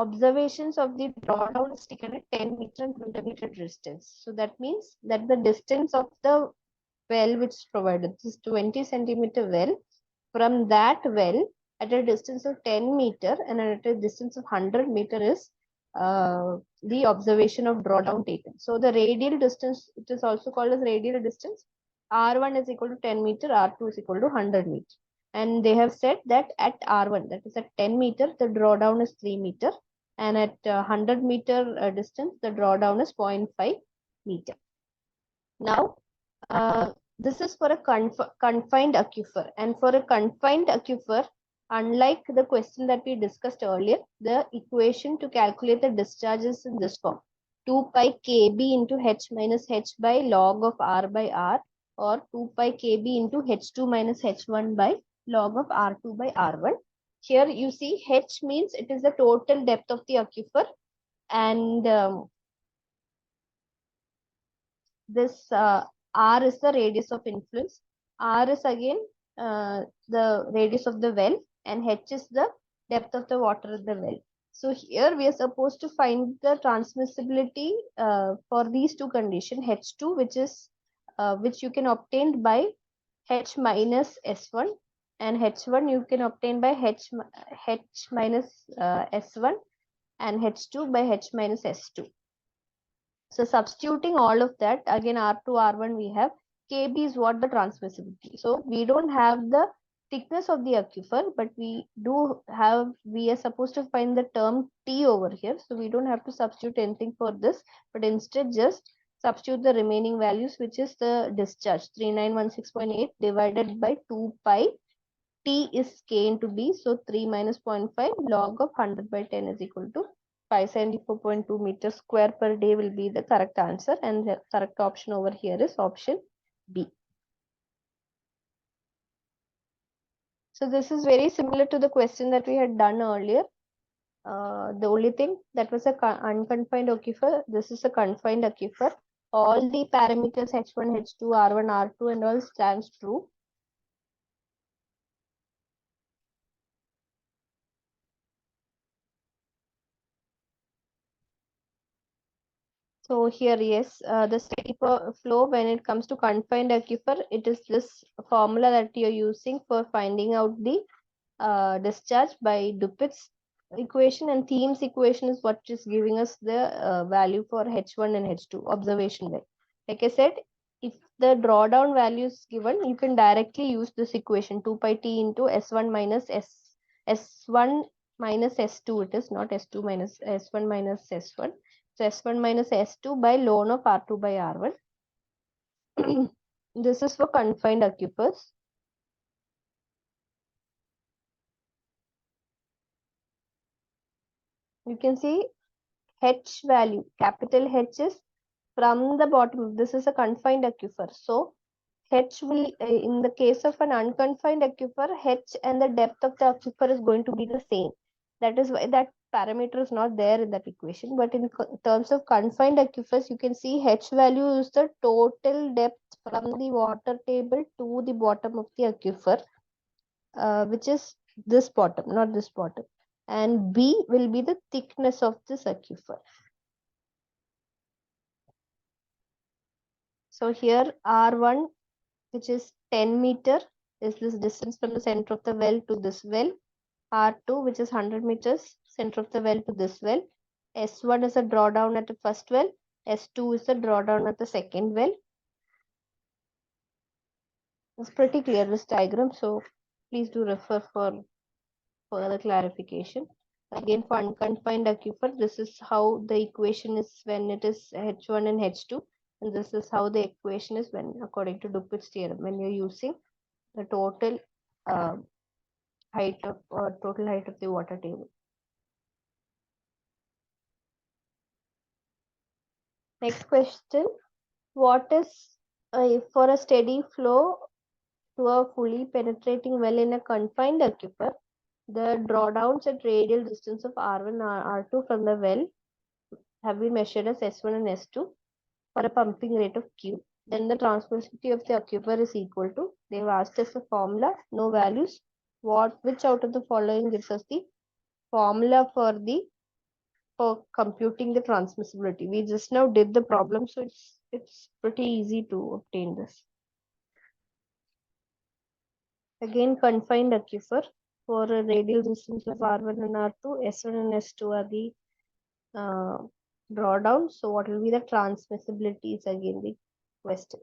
observations of the drawdown is taken at 10 meter and 20 meter distance. So that means that the distance of the well which is provided, this is 20 centimeter well, from that well at a distance of 10 meter and at a distance of 100 meter is the observation of drawdown taken. So the radial distance, it is also called as radial distance. R1 is equal to 10 meter, R2 is equal to 100 meter. And they have said that at R1, that is at 10 meter, the drawdown is 3 meter. And at 100 meter distance, the drawdown is 0.5 meter. Now, this is for a confined aquifer. And for a confined aquifer, unlike the question that we discussed earlier, the equation to calculate the discharge is in this form. 2 pi kb into h minus h by log of r by r, or 2 pi kb into h2 minus h1 by log of r2 by r1. Here you see h means it is the total depth of the aquifer, and this r is the radius of influence. R is again the radius of the well, and h is the depth of the water of the well. So here we are supposed to find the transmissibility for these two conditions, H2, which you can obtain by H minus S1, and H1 you can obtain by H minus S1, and H2 by H minus S2. So substituting all of that, again R2, R1 we have, Kb is what the transmissibility. So we don't have the thickness of the aquifer, but we are supposed to find the term T over here. So we don't have to substitute anything for this, but instead just substitute the remaining values, which is the discharge 3916.8 divided by 2 pi. T is K into B. So 3 minus 0.5 log of 100 by 10 is equal to 574.2 meters square per day will be the correct answer, and the correct option over here is option B. So this is very similar to the question that we had done earlier. The only thing that was a unconfined aquifer, this is a confined aquifer. All the parameters H1, H2, R1, R2 and all stands true. So here, yes, the steady flow when it comes to confined aquifer, it is this formula that you're using for finding out the discharge by Dupit's equation, and Thiem's equation is what is giving us the value for H1 and H2 observation well. Like I said, if the drawdown value is given, you can directly use this equation 2 pi t into S1 minus S1 minus S2. It is not S2 minus S1 minus S1. So S1 minus S2 by ln of R2 by R1. This is for confined aquifers. You can see H value, capital H is from the bottom. This is a confined aquifer. So H will, in the case of an unconfined aquifer, H and the depth of the aquifer is going to be the same. That is why that parameter is not there in that equation. But in terms of confined aquifers, you can see H value is the total depth from the water table to the bottom of the aquifer, which is this bottom, not this bottom. And B will be the thickness of this aquifer. So here R1, which is 10 meter, is this distance from the center of the well to this well. R2, which is 100 meters, center of the well to this well. S1 is a drawdown at the first well. S2 is the drawdown at the second well. It's pretty clear, this diagram, so please do refer for further clarification. Again, for unconfined aquifer, this is how the equation is when it is H1 and H2. And this is how the equation is when, according to Dupit's theorem, when you're using the total height of the water table. Next question. What is for a steady flow to a fully penetrating well in a confined aquifer, the drawdowns at radial distance of R1 and R2 from the well have been measured as S1 and S2 for a pumping rate of Q. Then the transmissibility of the aquifer is equal to, they've asked us a formula, no values. Which out of the following gives us the formula for the for computing the transmissibility. We just now did the problem, so it's pretty easy to obtain this. Again, confined aquifer for a radial distance of R1 and R2, S1 and S2 are the drawdown. So what will be the transmissibility is again the question.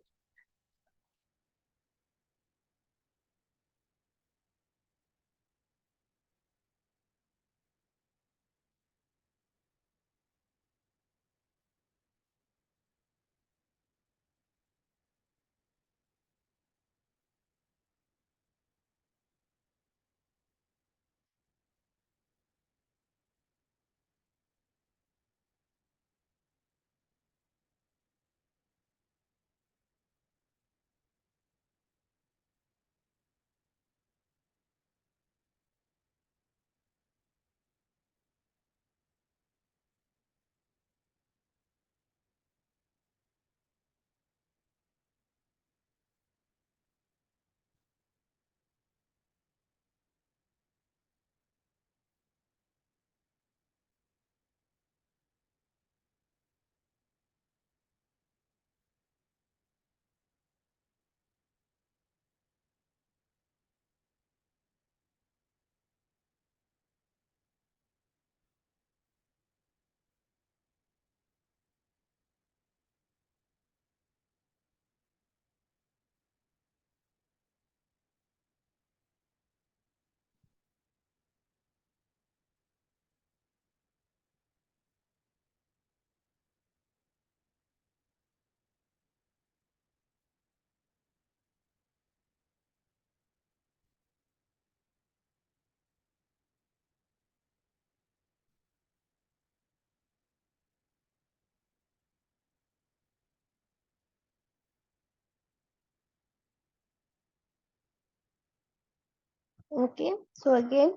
Okay, so again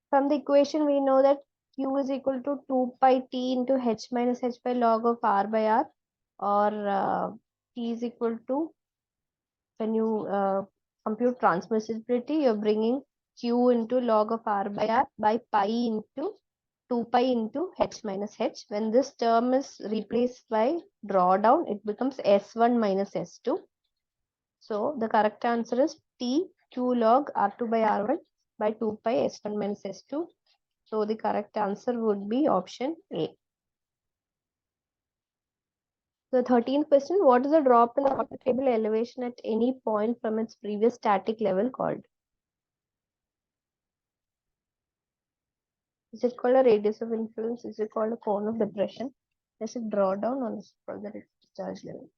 from the equation we know that Q is equal to 2 pi T into H minus H by log of R by R, or T is equal to, when you compute transmissibility, you're bringing Q into log of R by R by pi into 2 pi into H minus H. When this term is replaced by drawdown, it becomes S1 minus S2. So the correct answer is T Q log R2 by R1 by 2 pi S1 minus S2. So the correct answer would be option A. The 13th question, what is the drop in the water table elevation at any point from its previous static level called? Is it called a radius of influence? Is it called a cone of depression? Is it drawdown, or is it called the discharge level?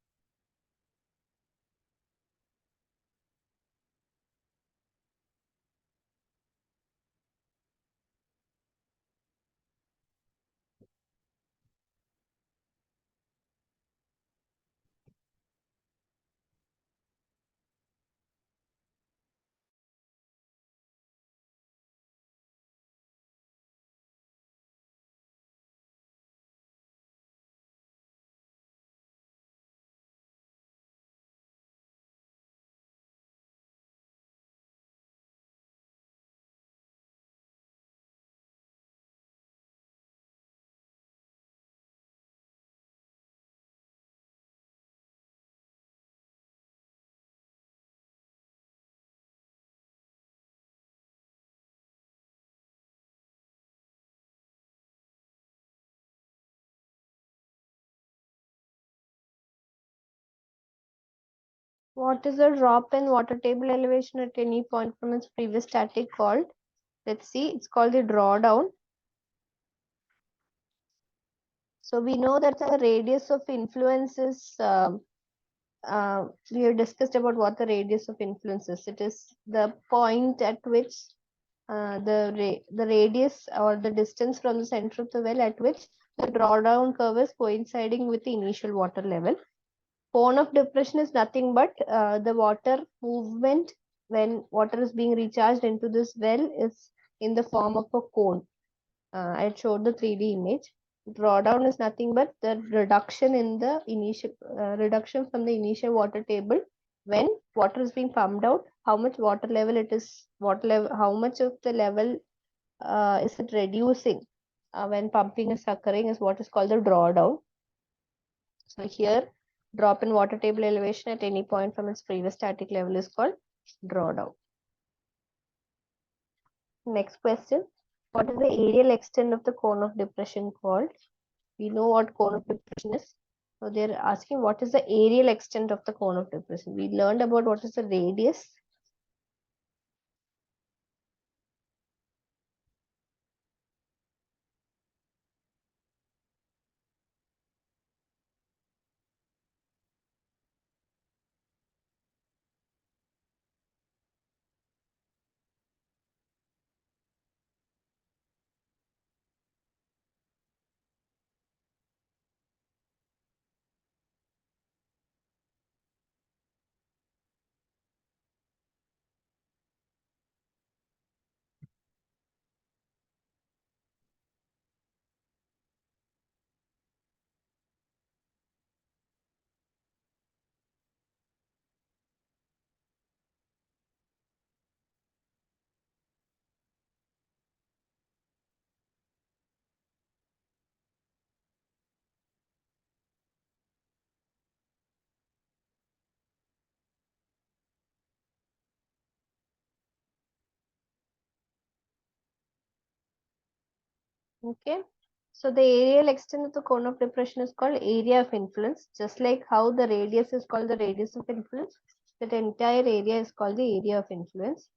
What is the drop in water table elevation at any point from its previous static called? Let's see, it's called the drawdown. So we know that the radius of influence is, we have discussed about what the radius of influence is. It is the point at which the radius or the distance from the center of the well at which the drawdown curve is coinciding with the initial water level. Cone of depression is nothing but the water movement when water is being recharged into this well is in the form of a cone. I showed the 3D image. Drawdown is nothing but the reduction in the initial reduction from the initial water table when water is being pumped out. How much water level it is? What level? How much of the level is it reducing when pumping is occurring is what is called the drawdown. So here, drop in water table elevation at any point from its previous static level is called drawdown. Next question. What is the areal extent of the cone of depression called? We know what cone of depression is. So they're asking what is the areal extent of the cone of depression. We learned about what is the radius. Okay. So the areal extent of the cone of depression is called area of influence. Just like how the radius is called the radius of influence, that entire area is called the area of influence.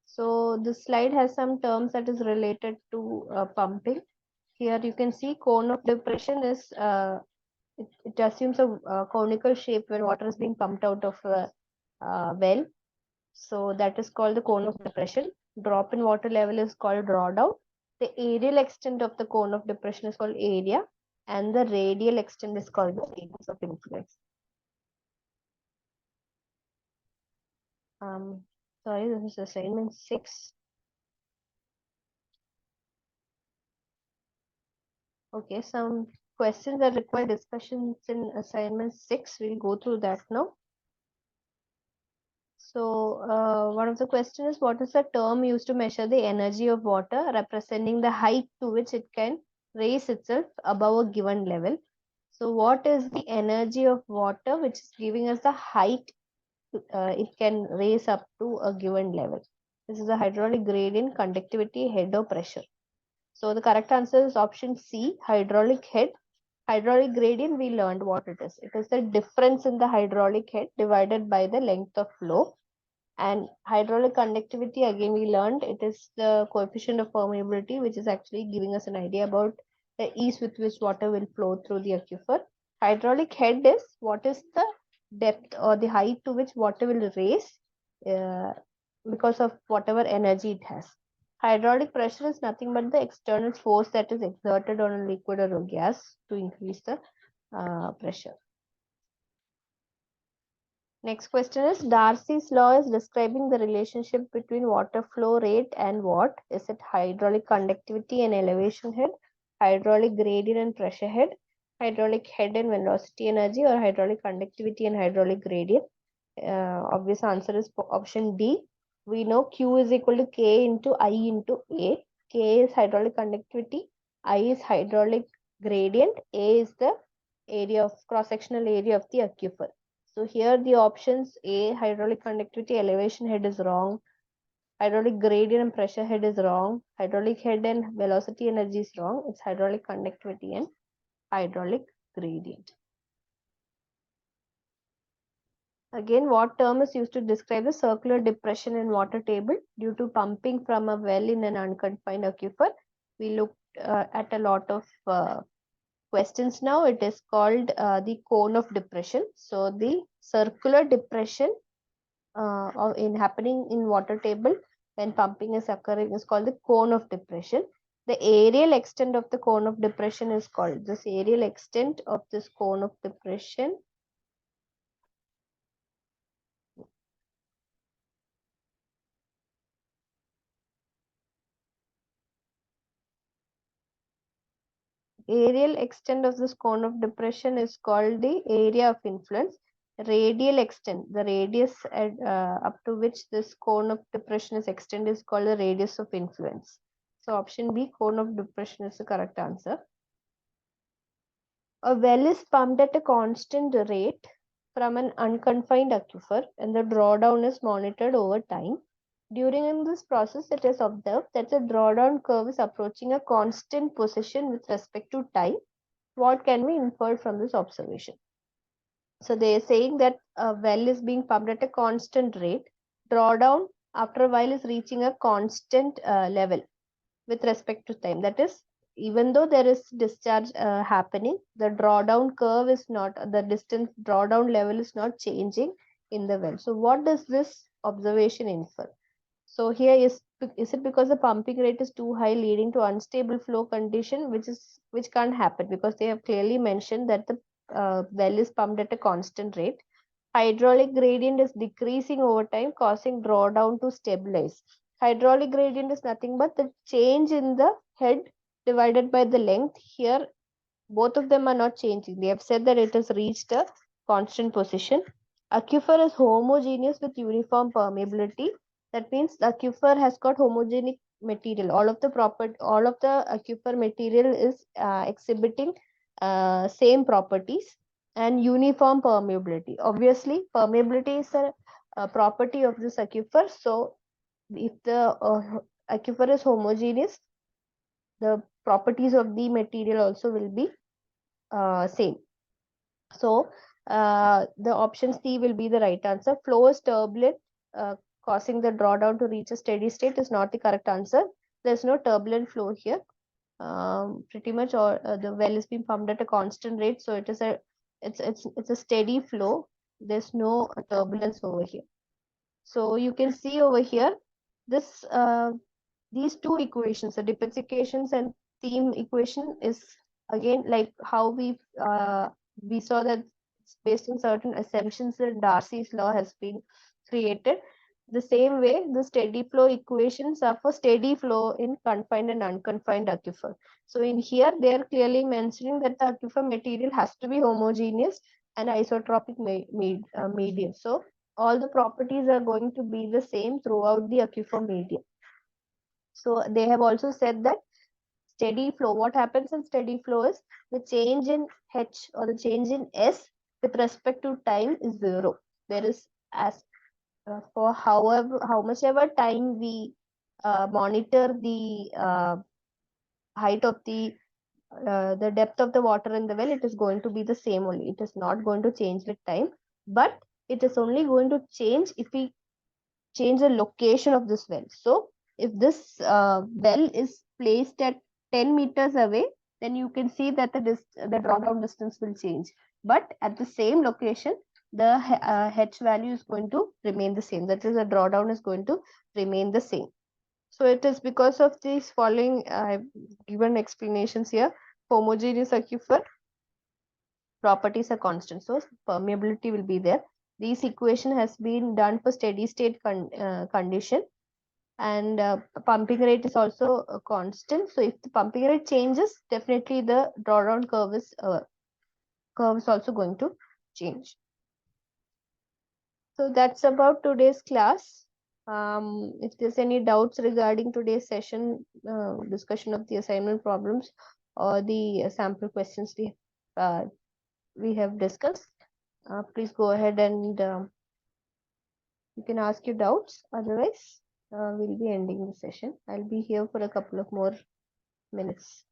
So this slide has some terms that is related to pumping. Here you can see cone of depression is it assumes a conical shape when water is being pumped out of a well. So that is called the cone of depression. Drop in water level is called drawdown. The aerial extent of the cone of depression is called area, and the radial extent is called the radius of influence. Sorry, this is assignment 6. Okay, some questions that require discussions in assignment 6. We'll go through that now. So, one of the questions is what is the term used to measure the energy of water, representing the height to which it can raise itself above a given level. So, what is the energy of water which is giving us the height it can raise up to a given level? This is a hydraulic gradient, conductivity, head, or pressure. So, the correct answer is option C, hydraulic head. Hydraulic gradient, we learned what it is. It is the difference in the hydraulic head divided by the length of flow. And hydraulic conductivity, again, we learned it is the coefficient of permeability, which is actually giving us an idea about the ease with which water will flow through the aquifer. Hydraulic head is what is the depth or the height to which water will raise uh, because of whatever energy it has. Hydraulic pressure is nothing but the external force that is exerted on a liquid or a gas to increase the pressure. Next question is Darcy's law is describing the relationship between water flow rate and what? Is it hydraulic conductivity and elevation head, hydraulic gradient and pressure head, hydraulic head and velocity energy, or hydraulic conductivity and hydraulic gradient? Obvious answer is option D. We know Q is equal to K into I into A. K is hydraulic conductivity, I is hydraulic gradient, A is the area of cross-sectional area of the aquifer. So here the options A, hydraulic conductivity, elevation head is wrong. Hydraulic gradient and pressure head is wrong. Hydraulic head and velocity energy is wrong. It's hydraulic conductivity and hydraulic gradient. Again, what term is used to describe the circular depression in water table due to pumping from a well in an unconfined aquifer? We looked at a lot of questions now. It is called the cone of depression. So the circular depression in happening in water table when pumping is occurring is called the cone of depression. The aerial extent of the cone of depression is called this aerial extent of this cone of depression. Aerial extent of this cone of depression is called the area of influence. Radial extent, the radius up to which this cone of depression is extended is called the radius of influence. So option B, cone of depression is the correct answer. A well is pumped at a constant rate from an unconfined aquifer and the drawdown is monitored over time. During this process, it is observed that the drawdown curve is approaching a constant position with respect to time. What can be inferred from this observation? So they are saying that a well is being pumped at a constant rate. Drawdown after a while is reaching a constant level with respect to time. That is, even though there is discharge happening, the drawdown curve is not, the distance drawdown level is not changing in the well. So what does this observation infer? So here is it because the pumping rate is too high leading to unstable flow condition, which can't happen because they have clearly mentioned that the well is pumped at a constant rate. Hydraulic gradient is decreasing over time, causing drawdown to stabilize. Hydraulic gradient is nothing but the change in the head divided by the length. Here, both of them are not changing. They have said that it has reached a constant position. Aquifer is homogeneous with uniform permeability. That means the aquifer has got homogenic material. All of the aquifer material is exhibiting same properties and uniform permeability. Obviously, permeability is a property of this aquifer. So, if the aquifer is homogeneous, the properties of the material also will be same. So, the option C will be the right answer. Flow is turbulent, causing the drawdown to reach a steady state is not the correct answer. There's no turbulent flow here. Pretty much, or the well is being pumped at a constant rate, so it's a steady flow. There's no turbulence over here. So you can see over here this these two equations, the Dippett's equations and theme equation, is again like how we saw that it's based on certain assumptions that Darcy's law has been created. The same way, the steady flow equations are for steady flow in confined and unconfined aquifer. So in here, they are clearly mentioning that the aquifer material has to be homogeneous and isotropic medium. So all the properties are going to be the same throughout the aquifer medium. So they have also said that steady flow, what happens in steady flow is the change in H or the change in S with respect to time is zero. There is, as for how much ever time we monitor the height of the depth of the water in the well, it is going to be the same only. It is not going to change with time, but it is only going to change if we change the location of this well. So if this well is placed at 10 meters away, then you can see that the drawdown distance will change. But at the same location, the H value is going to remain the same. That is, the drawdown is going to remain the same. So it is because of these following given explanations here. Homogeneous aquifer properties are constant, so permeability will be there. This equation has been done for steady state condition, and pumping rate is also constant. So if the pumping rate changes, definitely the drawdown curve is also going to change. So that's about today's class. If there's any doubts regarding today's session, discussion of the assignment problems or the sample questions we have discussed, please go ahead and you can ask your doubts. Otherwise, we'll be ending the session. I'll be here for a couple of more minutes.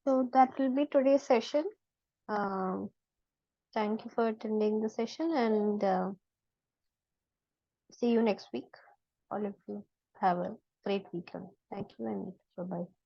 So that will be today's session. Um, Thank you for attending the session and see you next week. All of you have a great weekend. Thank you and bye bye.